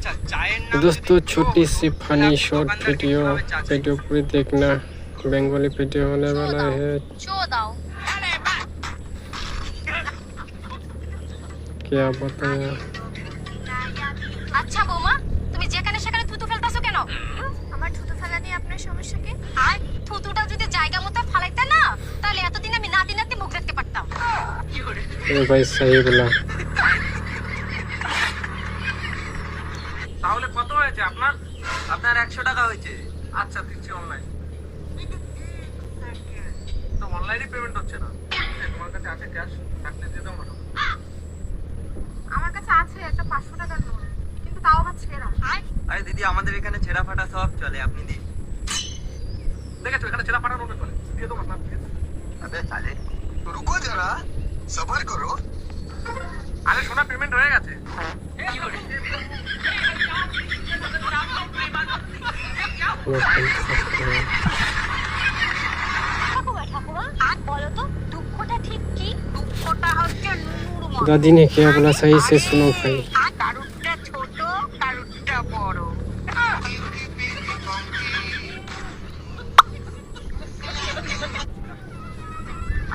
दोस्तों छोटी सी funny short video पूरी देखना। बंगाली वीडियो होने वाला है, क्या बताया। আচ্ছা বৌমা, তুমি যেখানে সেখানে থুতু ফেলতাছো কেন? আমার থুতু ফেলা নিয়ে আপনার সমস্যা কি? আর থুতুটা যদি জায়গা মতো ফেলাইতে না, তাহলে এতদিন আমি নাতি নাতি মুখ দেখতে পারতাম। भाई सही बोला। তাহলে কত হয়েছে আপনার? আপনার 100 টাকা হয়েছে। আচ্ছা দিচ্ছি অনলাইন। তো অনলাইনে পেমেন্ট হচ্ছে না। তোমার কাছে আছে ক্যাশ? থাকলে দিয়ে দাও না। আমার কাছে আছে একটা 500 টাকার নোট, কিন্তু তাও আমার ছেঁড়া। আরে দিদি আমাদের এখানে ছেঁড়া ফাটা সব চলে, আপনি দিন। দেখেছো এখানে ছেঁড়া ফাটা নোট চলে, দিয়ে দাও না। আবে সালে তো রুকো जरा সবর করো। আরে সোনা পেমেন্ট হয়ে গেছে। दादी ने क्या बोला सही से सुनो भाई।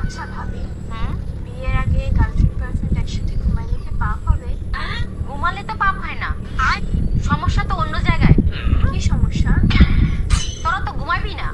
আচ্ছা ভাবি, বিয়ের আগে গার্লফ্রেন্ড বয়ফ্রেন্ড একসাথে ঘুমাইলে কি পাপ হবে? ঘুমালে তো পাপ হয় না, সমস্যা তো অন্য জায়গায়। কি সমস্যা? তোরা তো ঘুমাবি না।